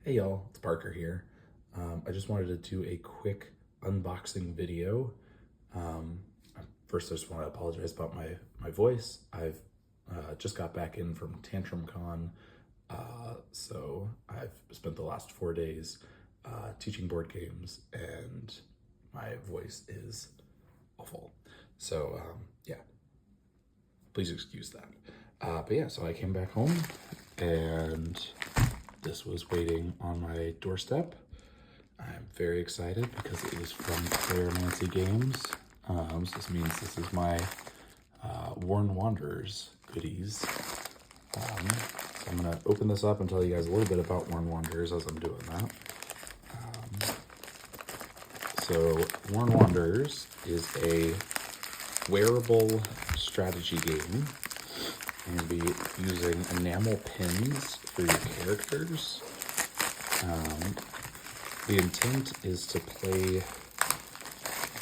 Hey y'all, it's Parker here. I just wanted to do a quick unboxing video. Um, First, I just want to apologize about my voice. I've just got back in from Tantrum Con, so I've spent the last 4 days teaching board games, and my voice is awful. So yeah, please excuse that. But yeah, so I came back home and this was waiting on my doorstep. I'm very excited because it is from Cleromancy Games. So this means this is my Worn Wanderers goodies. So I'm gonna open this up and tell you guys a little bit about Worn Wanderers as I'm doing that. So Worn Wanderers is a wearable strategy game. I'm going to be using enamel pins for your characters. The intent is to play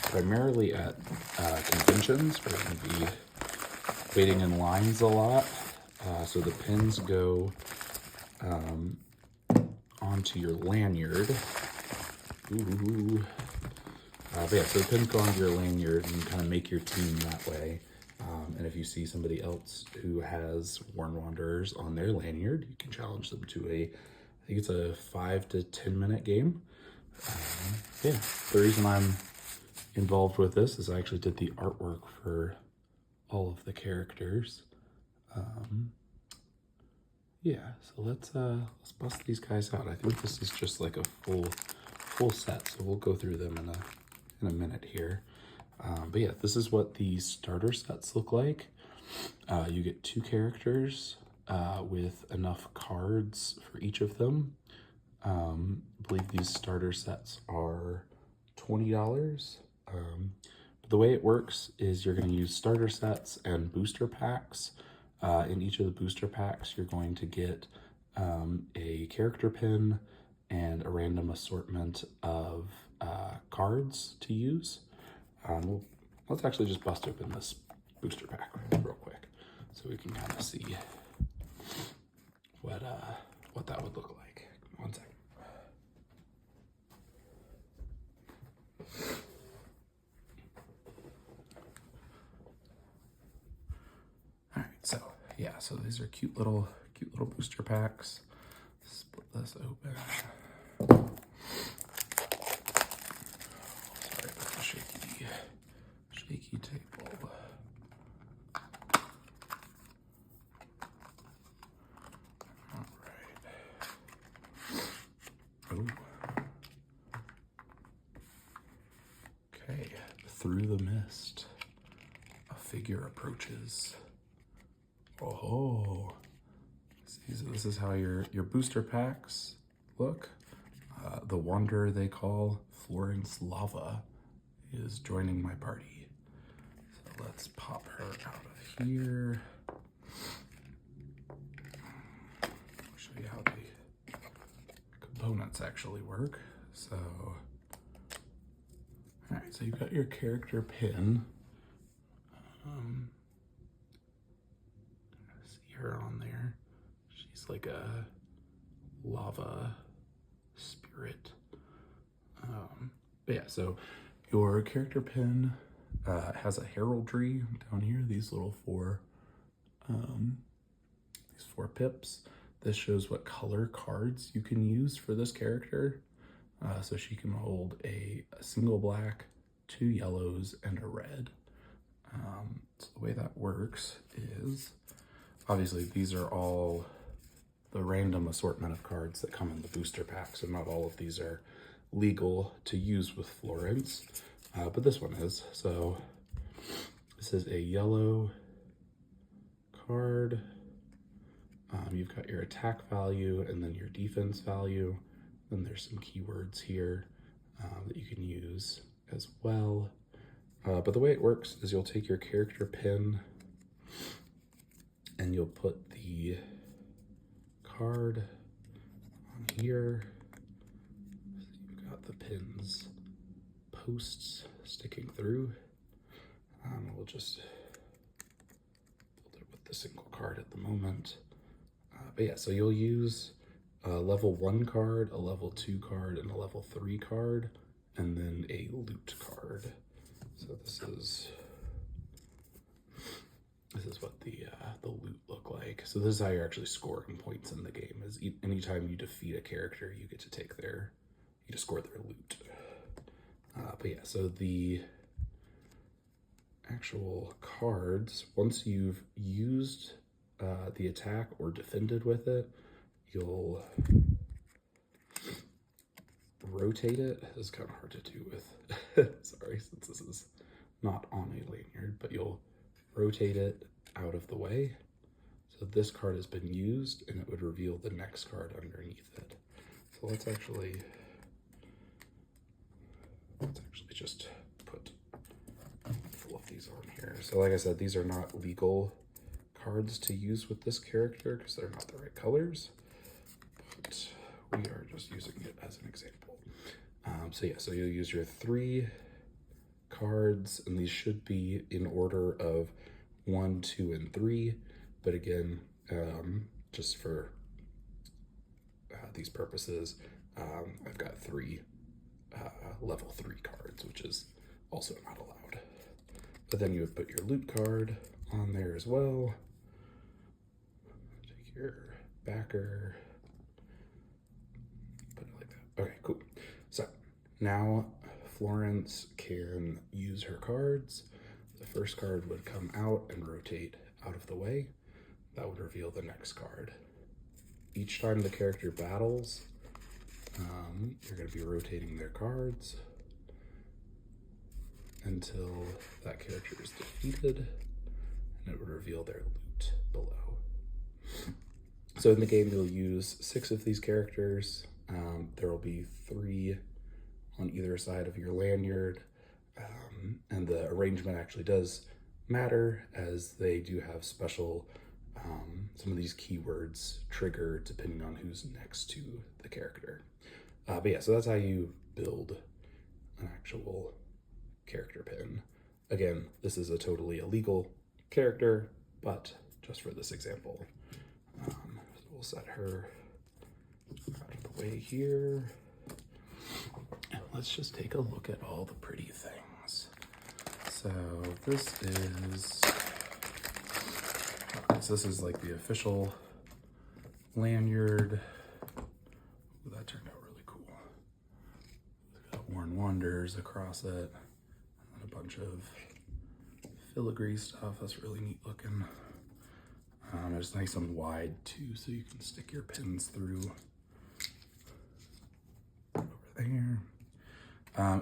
primarily at conventions. We're going to be waiting in lines a lot. So the pins go onto your lanyard. Ooh. But yeah, so the pins go onto your lanyard and kind of make your team that way. And if you see somebody else who has Worn Wanderers on their lanyard, you can challenge them to I think it's a 5 to 10 minute game. Yeah, the reason I'm involved with this is I actually did the artwork for all of the characters. Yeah, so let's bust these guys out. I think this is just like a full set, so we'll go through them in a minute here. But yeah, this is what the starter sets look like. You get 2 characters with enough cards for each of them. I believe these starter sets are $20. But the way it works is you're going to use starter sets and booster packs. In each of the booster packs, you're going to get a character pin and a random assortment of cards to use. Let's actually just bust open this booster pack real quick so we can kind of see what that would look like. One second. All right, so yeah, so these are cute little booster packs. Split this open. Sorry about the shaky table. All right. Oh. Okay, through the mist, a figure approaches. Oh, see, so this is how your booster packs look. The Wanderer they call Florence Lava is joining my party. So let's pop her out of here. I'll show you how the components actually work. So, all right, so you've got your character pin. See her on there. She's like a lava spirit. But yeah, so your character pin has a heraldry down here. These little four pips. This shows what color cards you can use for this character. So she can hold a single black, 2 yellows, and a red. So the way that works is, obviously these are all the random assortment of cards that come in the booster pack, so not all of these are legal to use with Florence, but this one is. So this is a yellow card. You've got your attack value and then your defense value. Then there's some keywords here that you can use as well. But the way it works is you'll take your character pin and you'll put the card on here. So you've got the pin's posts sticking through. We'll just build it with the single card at the moment. But yeah, so you'll use a level 1 card, a level 2 card, and a level 3 card, and then a loot card. So this is what the loot look like. So this is how you're actually scoring points in the game. Is anytime you defeat a character, you get to take you get to score their loot. But yeah, so the actual cards, once you've used the attack or defended with it, you'll rotate it. It's kind of hard to do with, sorry, since this is not on a lanyard, but you'll rotate it out of the way. So this card has been used and it would reveal the next card underneath it. So let's actually just put full of these on here. So like I said, these are not legal cards to use with this character because they're not the right colors, but we are just using it as an example. So yeah, so you'll use your 3 cards, and these should be in order of 1, 2, and 3. But again, just for these purposes, I've got 3 level 3 cards, which is also not allowed. But then you would put your loot card on there as well. Take your backer, put it like that. Okay, cool. So now Florence can use her cards. The first card would come out and rotate out of the way. That would reveal the next card. Each time the character battles, you're going to be rotating their cards until that character is defeated, and it would reveal their loot below. So in the game, you'll use 6 of these characters. There will be 3 on either side of your lanyard, and the arrangement actually does matter, as they do have special, some of these keywords trigger depending on who's next to the character. But yeah, so that's how you build an actual character pin. Again, this is a totally illegal character, but just for this example. So we'll set her out of the way here. And let's just take a look at all the pretty things. So this is like the official lanyard. Ooh, that turned out really cool. It's got Worn Wonders across it, and a bunch of filigree stuff. That's really neat looking. It's nice and wide too, so you can stick your pins through over there.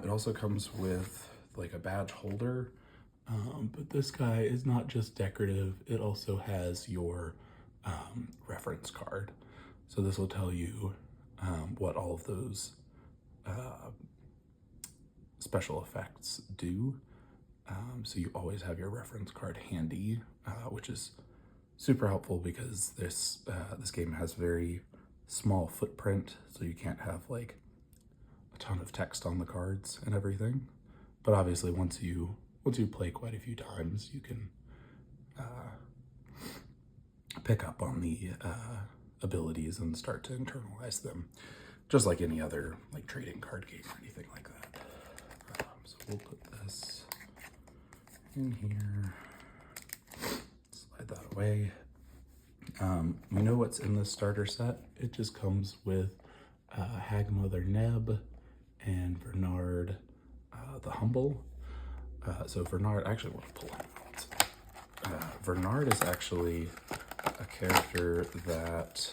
It also comes with like a badge holder, but this guy is not just decorative, it also has your reference card. So this will tell you what all of those special effects do. So you always have your reference card handy, which is super helpful because this game has very small footprint, so you can't have like a ton of text on the cards and everything. But obviously, once you play quite a few times, you can pick up on the abilities and start to internalize them, just like any other like trading card game or anything like that. So we'll put this in here, slide that away. You know what's in this starter set? It just comes with Hagmother Neb and Bernard the Humble. So Bernard, I actually want to pull him out. Bernard is actually a character that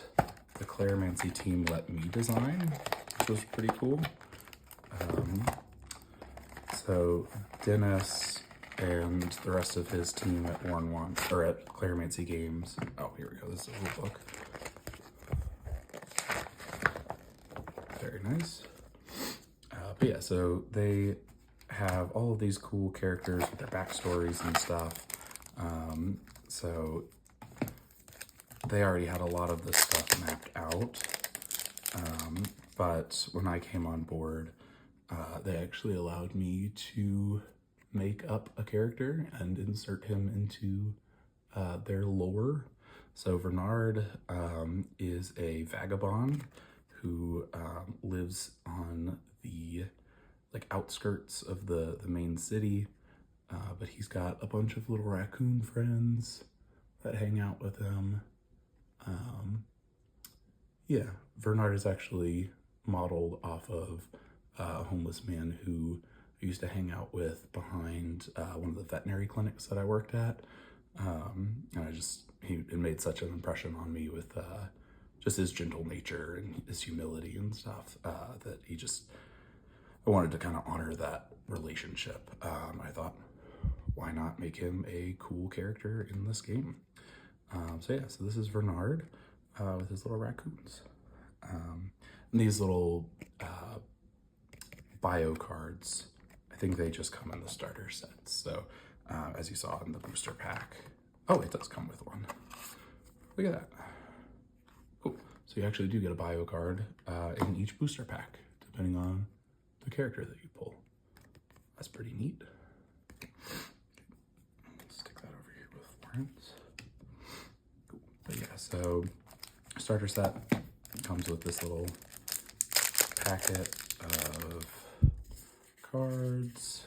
the Cleromancy team let me design, which was pretty cool. So Dennis and the rest of his team at at Cleromancy Games. Oh, here we go. This is a rule book. Very nice. But yeah, so they have all of these cool characters with their backstories and stuff. So they already had a lot of this stuff mapped out. But when I came on board, they actually allowed me to make up a character and insert him into their lore. So Bernard is a vagabond who lives on the outskirts of the main city, but he's got a bunch of little raccoon friends that hang out with him. Yeah, Bernard is actually modeled off of a homeless man who I used to hang out with behind one of the veterinary clinics that I worked at. And it made such an impression on me with just his gentle nature and his humility and stuff that I wanted to kind of honor that relationship. I thought, why not make him a cool character in this game? So this is Bernard with his little raccoons. And these little bio cards, I think they just come in the starter sets. So as you saw in the booster pack, oh, it does come with one. Look at that. Cool. So you actually do get a bio card in each booster pack, depending on the character that you pull. That's pretty neat. Stick that over here with Florence. Cool. But yeah, so starter set comes with this little packet of cards,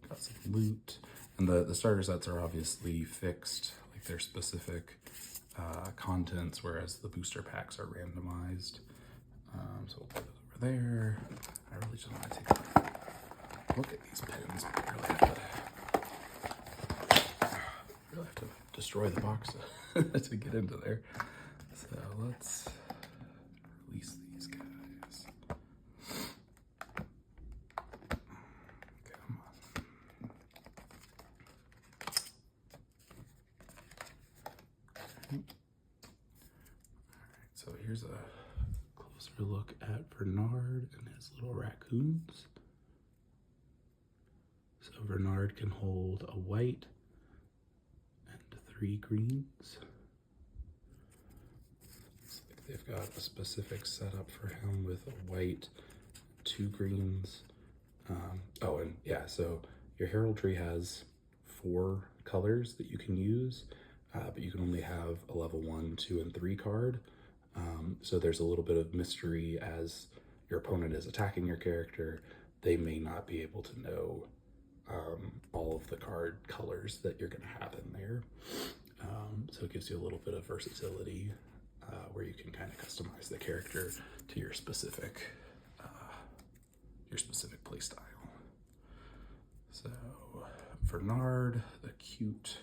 got some loot, and the starter sets are obviously fixed, like they're specific contents, whereas the booster packs are randomized. So we'll put it over there. I really just want to take a look at these pins, but I really have to destroy the box to get into there. So let's release these guys. Come on. Okay. All right, so here's a closer look at Bernard and his little raccoons. So Bernard can hold a white and 3 greens. Looks like they've got a specific setup for him with a white, 2 greens. Oh, and yeah, so your heraldry has 4 colors that you can use, but you can only have a level 1, 2, and 3 card. So there's a little bit of mystery as your opponent is attacking your character. They may not be able to know all of the card colors that you're going to have in there. So it gives you a little bit of versatility where you can kind of customize the character to your specific play style. So Bernard, the cute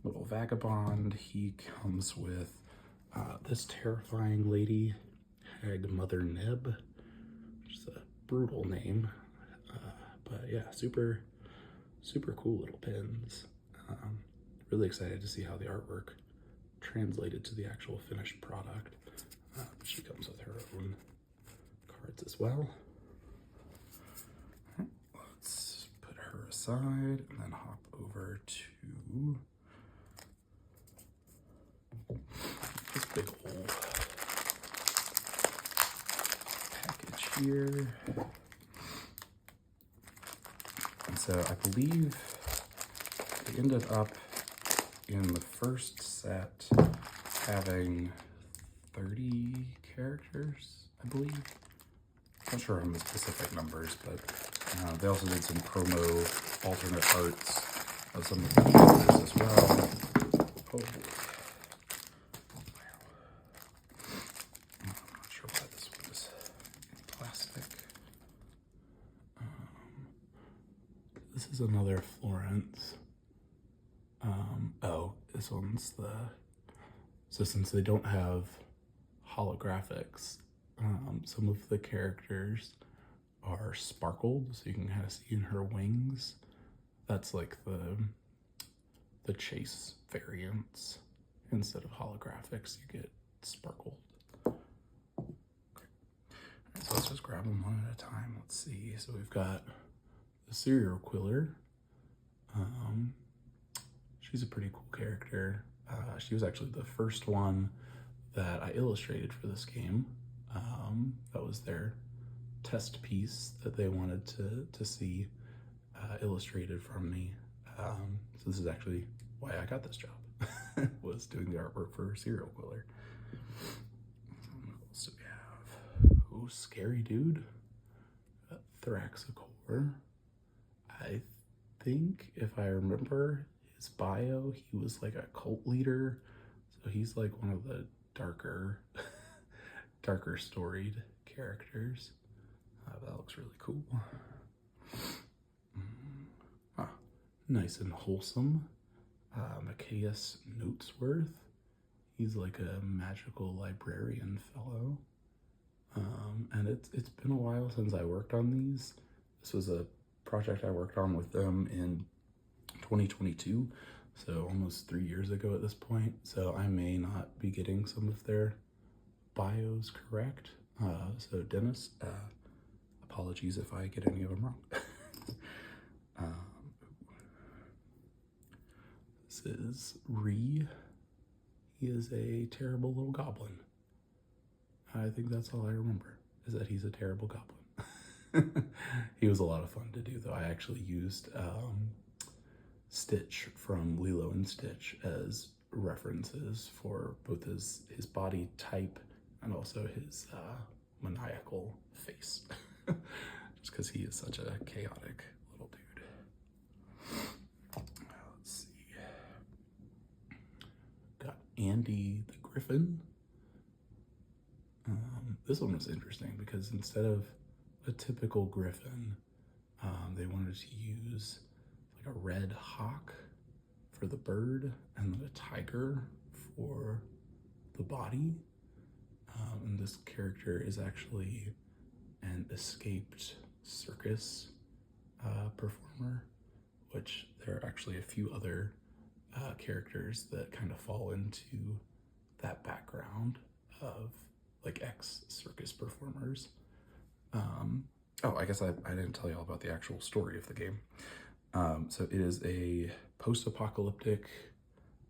little vagabond, he comes with this terrifying lady, Hag Mother Neb, which is a brutal name, but yeah, super cool little pins. Really excited to see how the artwork translated to the actual finished product. She comes with her own cards as well. Right, let's put her aside and then hop over to this big old package here. And so I believe we ended up in the first set having 30 characters, I believe. Not sure on the specific numbers, but they also did some promo alternate arts of some of the characters as well. Oh, wow. I'm not sure why this was in plastic. This is another Florence. Oh, this one's so since they don't have holographics, some of the characters are sparkled, so you can kind of see in her wings. That's like the chase variants. Instead of holographics, you get sparkled. Okay. All right, so let's just grab them one at a time. Let's see. So we've got the serial killer. She's a pretty cool character. She was actually the first one that I illustrated for this game. That was their test piece that they wanted to see illustrated from me. So this is actually why I got this job. was doing the artwork for Serial Killer. What else do we have? Oh, scary dude. Thraxicor. I think if I remember his bio, he was like a cult leader. So he's like one of the darker storied characters. That looks really cool. Nice and wholesome. Macias Notesworth. He's like a magical librarian fellow. And it's been a while since I worked on these. This was a project I worked on with them in 2022, so almost 3 years ago at this point. So I may not be getting some of their bios correct. So Dennis, apologies if I get any of them wrong. This is Ree. He is a terrible little goblin. I think that's all I remember, is that he's a terrible goblin. He was a lot of fun to do, though. I actually used Stitch from Lilo and Stitch as references for both his body type and also his maniacal face. Just because he is such a chaotic little dude. Let's see. Got Andy the Griffin. This one was interesting because instead of a typical griffin, they wanted to use like a red hawk for the bird and then a tiger for the body. And this character is actually an escaped circus performer, which there are actually a few other characters that kind of fall into that background of like ex-circus performers. Oh, I guess I didn't tell you all about the actual story of the game. So it is a post-apocalyptic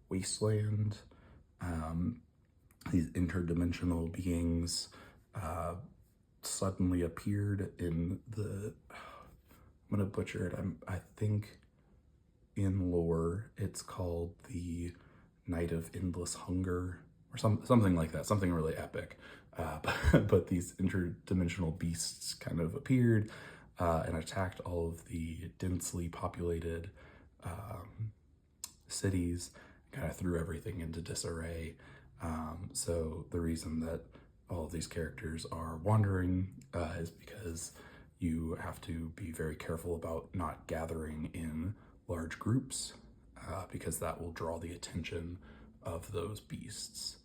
wasteland. These interdimensional beings suddenly appeared in the, I'm gonna butcher it, I think in lore it's called the Night of Endless Hunger, or something like that, something really epic. But these interdimensional beasts kind of appeared and attacked all of the densely populated cities, kind of threw everything into disarray. So the reason that all of these characters are wandering is because you have to be very careful about not gathering in large groups because that will draw the attention of those beasts.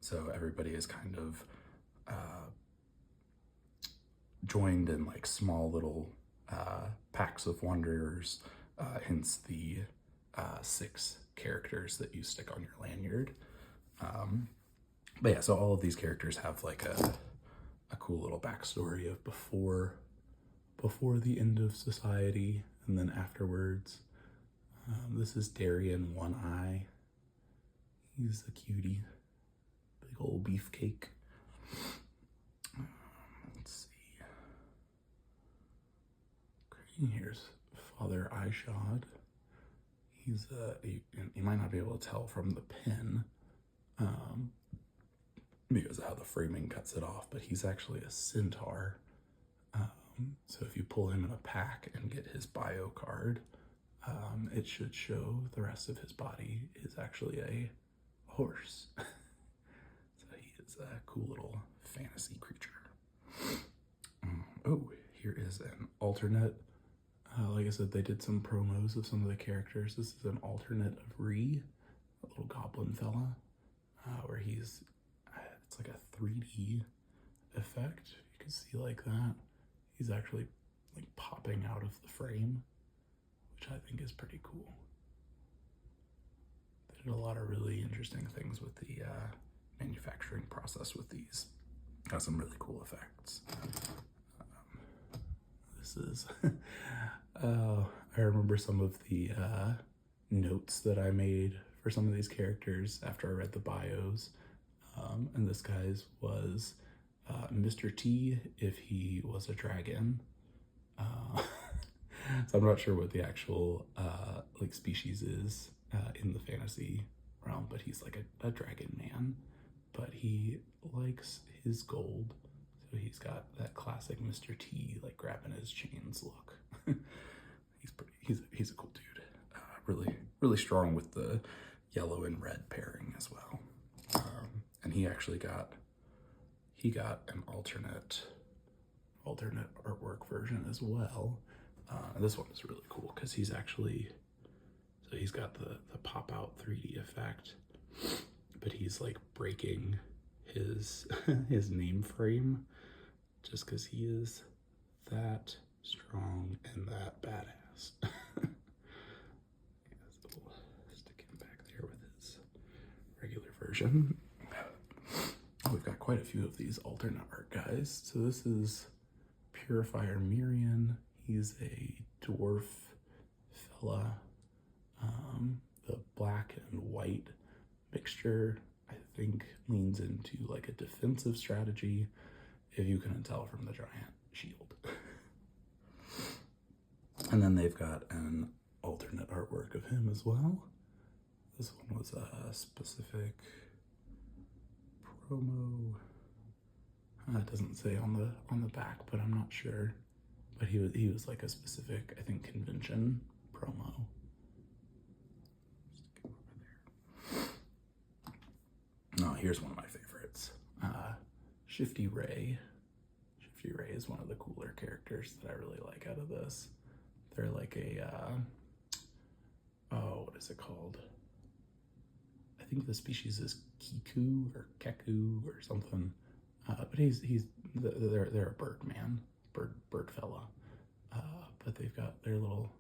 So everybody is kind of joined in like small little packs of wanderers, hence the 6 characters that you stick on your lanyard. But yeah, so all of these characters have like a cool little backstory of before the end of society and then afterwards. This is Darian One Eye. He's a cutie. Big old beefcake. Let's see. Okay, here's Father Eyeshod. He's you might not be able to tell from the pen because of how the framing cuts it off, but he's actually a centaur. So if you pull him in a pack and get his bio card, it should show the rest of his body is actually a horse. So he is a cool little fantasy creature. Oh, here is an alternate. Like I said, they did some promos of some of the characters. This is an alternate of Ree, a little goblin fella, where he's, it's like a 3D effect. You can see like that. He's actually like popping out of the frame, which I think is pretty cool. They did a lot of really interesting things with the manufacturing process with these. Got some really cool effects. This is, I remember some of the notes that I made for some of these characters after I read the bios. And this guy's was Mr. T if he was a dragon. So I'm not sure what the actual like species is in the fantasy realm, but he's like a dragon man, but he likes his gold. So he's got that classic Mr. T, like grabbing his chains look. He's a cool dude. Really strong with the yellow and red pairing as well. And he actually got an alternate artwork version as well. And this one is really cool because he's got the pop out 3D effect, but he's like breaking his his name frame just because he is that strong and that badass. Stick him back there with his regular version. We've got quite a few of these alternate art guys. So this is Purifier Mirian. He's a dwarf fella. The black and white mixture, I think, leans into like a defensive strategy, if you couldn't tell from the giant shield. And then they've got an alternate artwork of him as well. This one was a specific promo. It doesn't say on the back, but I'm not sure. But he was like a specific, I think, convention promo. Oh, here's one of my favorites. Shifty Ray. Shifty Ray is one of the cooler characters that I really like out of this. They're like a, what is it called? I think the species is Kiku or Keku or something. But they're a bird man, bird fella. But they've got their little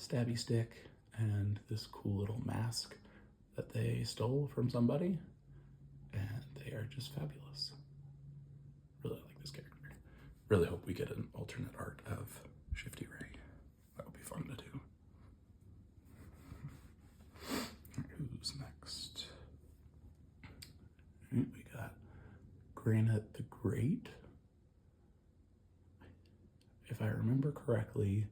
stabby stick and this cool little mask that they stole from somebody. And they are just fabulous. Really like this character. Really hope we get an alternate art of Shifty Ray. That would be fun to do. Who's next? We got Granite the Great. If I remember correctly,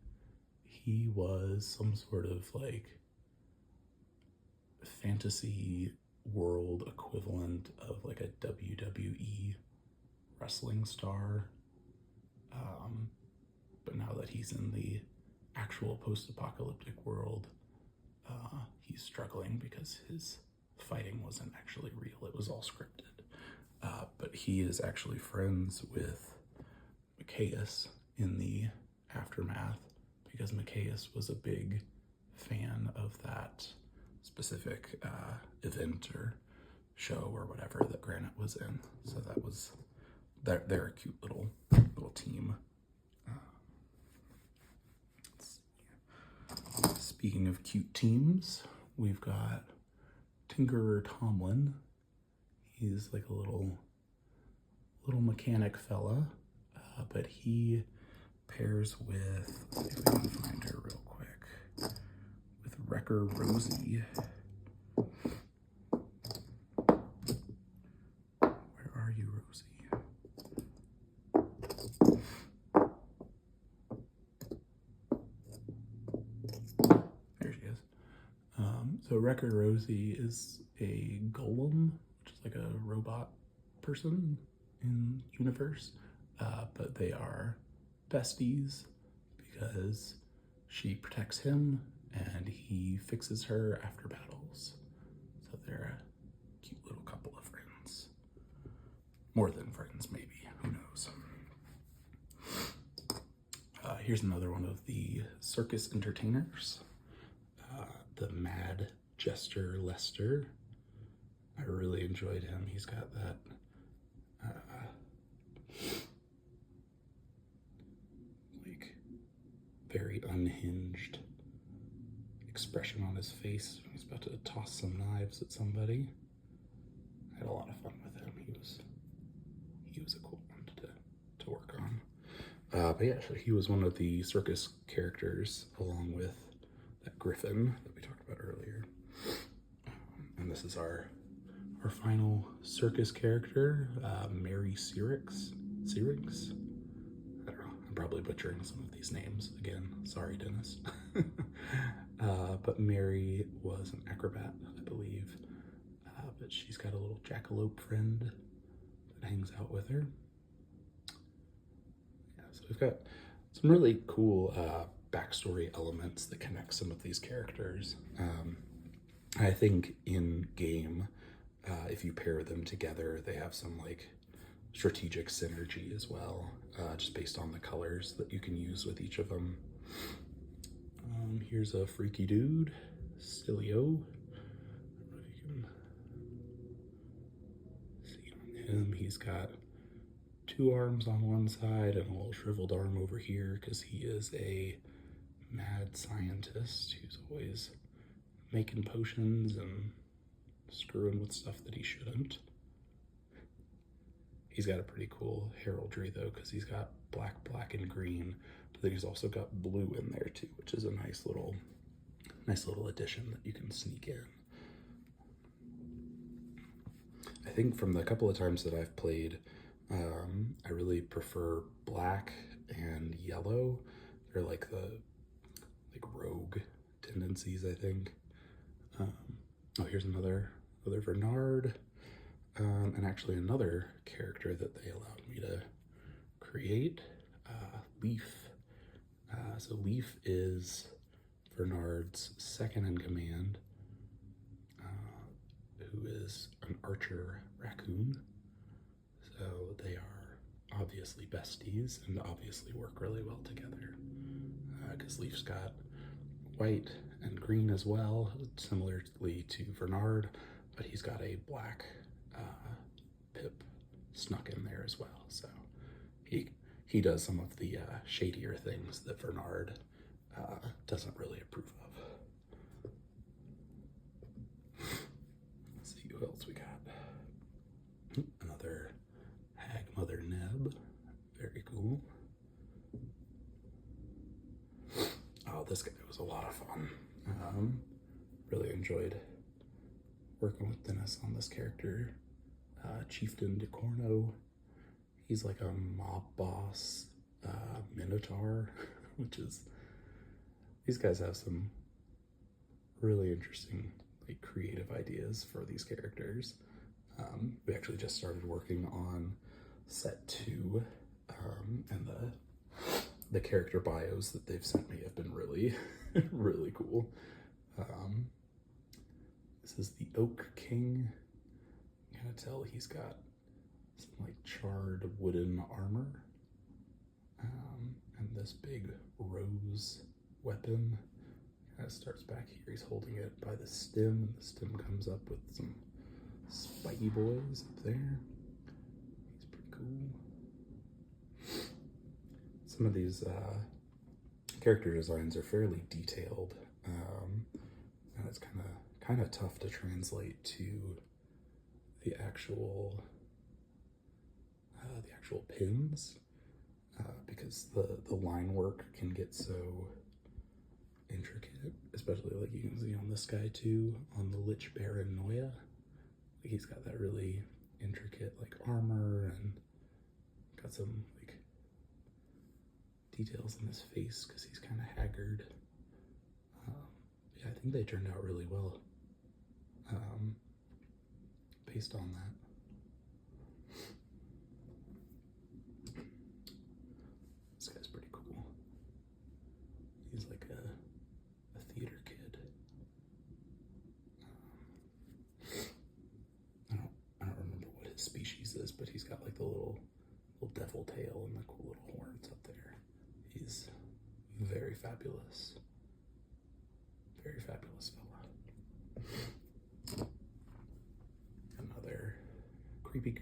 he was some sort of like fantasy world equivalent of like a WWE wrestling star. But now that he's in the actual post-apocalyptic world, he's struggling because his fighting wasn't actually real. It was all scripted. But he is actually friends with Macias in the aftermath because Macias was a big fan of that specific event or show or whatever that Granite was in. So that was, they're a cute little team. Speaking of cute teams, we've got Tinkerer Tomlin. He's like a little mechanic fella, but he pairs with, let's see if we can find her real quick, with Wrecker Rosie. Where are you, Rosie? There she is. So Wrecker Rosie is a golem, which is like a robot person in universe, but they are besties because she protects him and he fixes her after battles. So they're a cute little couple of friends. More than friends, maybe. Who knows? Here's another one of the circus entertainers. The Mad Jester Lester. I really enjoyed him. He's got that like very unhinged expression on his face. He's about to toss some knives at somebody. I had a lot of fun with him. He was a cool one to work on. But yeah, so he was one of the circus characters along with that griffin that we talked about earlier. And this is our final circus character, Mary Syrinx. I don't know, I'm probably butchering some of these names. Again, sorry, Dennis. But Mary was an acrobat, I believe. But she's got a little jackalope friend that hangs out with her. Yeah, so we've got some really cool backstory elements that connect some of these characters. I think in game, if you pair them together, they have some like strategic synergy as well, just based on the colors that you can use with each of them. Here's a freaky dude, Stilio. I don't know if you can see on him. He's got 2 arms on one side and a little shriveled arm over here because he is a mad scientist who's always making potions and screwing with stuff that he shouldn't. He's got a pretty cool heraldry though, because he's got black, and green, but then he's also got blue in there too, which is a nice little addition that you can sneak in. I think from the couple of times that I've played, I really prefer black and yellow. They're like the rogue tendencies, I think. Oh, here's another Bernard. And actually another character that they allowed me to create, Leaf. So Leaf is Bernard's second in command, who is an archer raccoon. So they are obviously besties and obviously work really well together, because Leaf's got white and green as well, similarly to Bernard, but he's got a black pip snuck in there as well. So he does some of the shadier things that Bernard doesn't really approve of. Let's see who else we got. Another Hag Mother Neb. Very cool. Oh, this guy was a lot of fun. Really enjoyed working with Dennis on this character. Chieftain DeCorno. He's like a mob boss minotaur, which is, these guys have some really interesting like creative ideas for these characters. We actually just started working on set 2, and the character bios that they've sent me have been really really cool. This is the Oak King. You can tell he's got some like charred wooden armor, and this big rose weapon. Kind of starts back here. He's holding it by the stem, and the stem comes up with some spiky boys up there. He's pretty cool. Some of these character designs are fairly detailed, and it's kind of tough to translate to the actual pins, because the line work can get so intricate, especially like you can see on this guy too, on the Lich Baron Noya. He's got that really intricate like armor and got some like details in his face because he's kind of haggard. Yeah, I think they turned out really well based on that. This guy's pretty cool. He's like a theater kid. I don't remember what his species is, but he's got like the little devil tail and the cool little horns up there. He's very fabulous. Very fabulous fella. Another creepy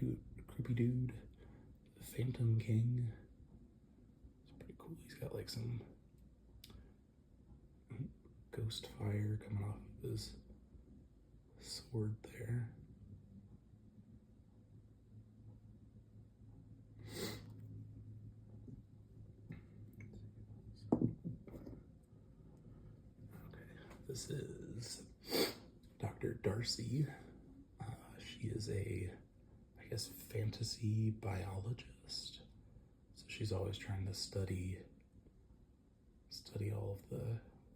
dude, the Phantom King. It's pretty cool. He's got like some ghost fire coming off of his sword there. This is Dr. Darcy. She is a, I guess, fantasy biologist. So she's always trying to study all of the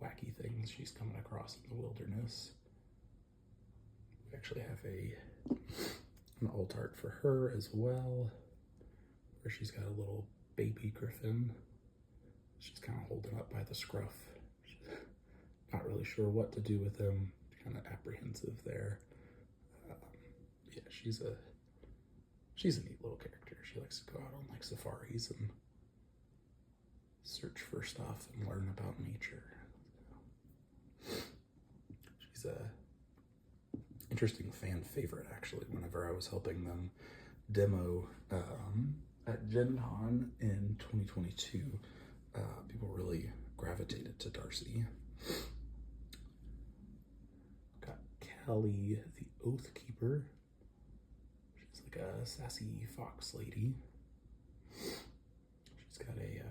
wacky things she's coming across in the wilderness. We actually have an alt art for her as well, where she's got a little baby griffin. She's kind of holding up by the scruff. She's not really sure what to do with him. Kind of apprehensive there. Yeah, she's a neat little character. She likes to go out on like safaris and search for stuff and learn about nature. She's a interesting fan favorite, actually. Whenever I was helping them demo at Gen Con in 2022, people really gravitated to Darcy. Got Callie, the Oath Keeper. She's like a sassy fox lady. She's got a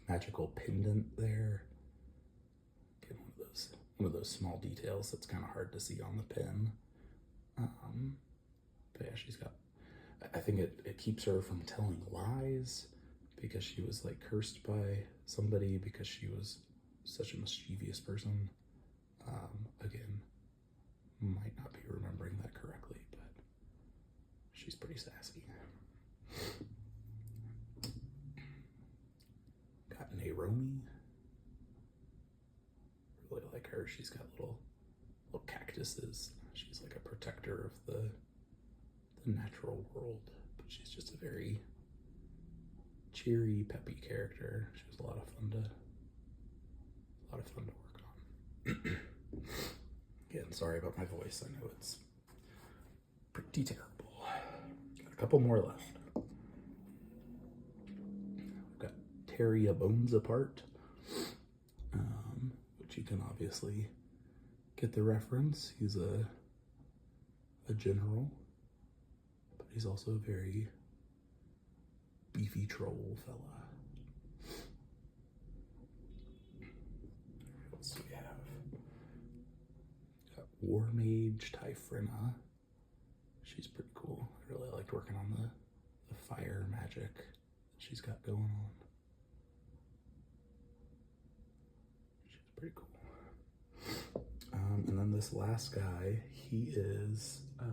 magical pendant there. Again, one of those small details that's kind of hard to see on the pin. But yeah, she's got, I think it keeps her from telling lies, because she was like cursed by somebody because she was such a mischievous person. Again, might not be remembering that correctly, but she's pretty sassy. Got Nairomi. Really like her. She's got little cactuses. She's like a protector of the natural world, but she's just a very cheery, peppy character. She was a lot of fun to work on. Again, sorry about my voice. I know it's pretty terrible. Got a couple more left. We've got Tear a Bones Apart, which you can obviously get the reference. He's a general, but he's also a very beefy troll fella. What else do we have? Got War Mage Typhrina. She's pretty cool. I really liked working on the fire magic that she's got going on. She's pretty cool. And then this last guy, he is, I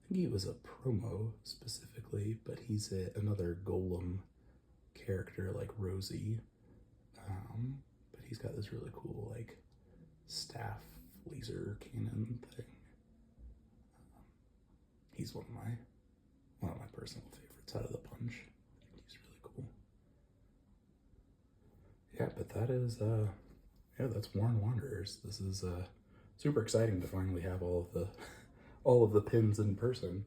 think he was a promo specifically, but he's another golem character like Rosie. But he's got this really cool like staff laser cannon thing. He's one of my personal favorites out of the bunch. I think he's really cool. Yeah, but that is that's Worn Wanderers. This is super exciting to finally have all of the pins in person.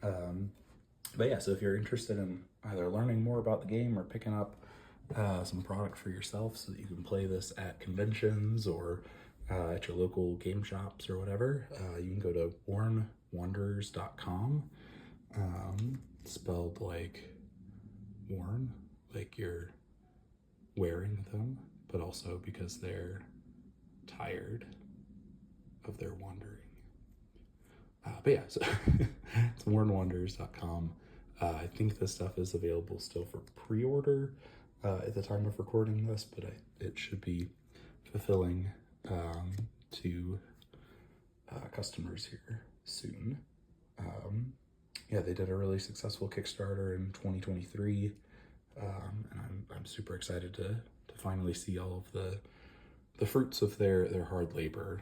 But yeah, so if you're interested in either learning more about the game or picking up some product for yourself so that you can play this at conventions or at your local game shops or whatever, you can go to wornwanderers.com. Spelled like worn, like you're wearing them, but also because they're tired of their wandering. But yeah, so it's wornwanderers.com. I think this stuff is available still for pre-order at the time of recording this, but it should be fulfilling to customers here soon. Yeah, they did a really successful Kickstarter in 2023, and I'm super excited to finally see all of the fruits of their hard labor.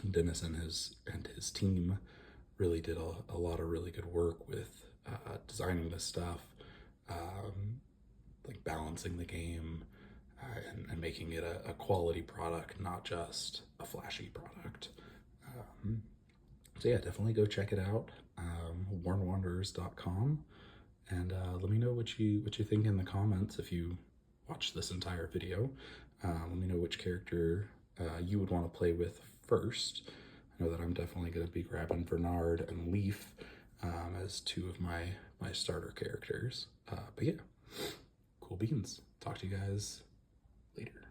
Dennis and his team really did a lot of really good work with designing this stuff, like balancing the game and making it a quality product, not just a flashy product. So yeah, definitely go check it out, wornwanderers.com, and let me know what you think in the comments if you watch this entire video. Let me know which character you would want to play with first. I know that I'm definitely going to be grabbing Bernard and Leaf as two of my starter characters. But yeah, cool beans. Talk to you guys later.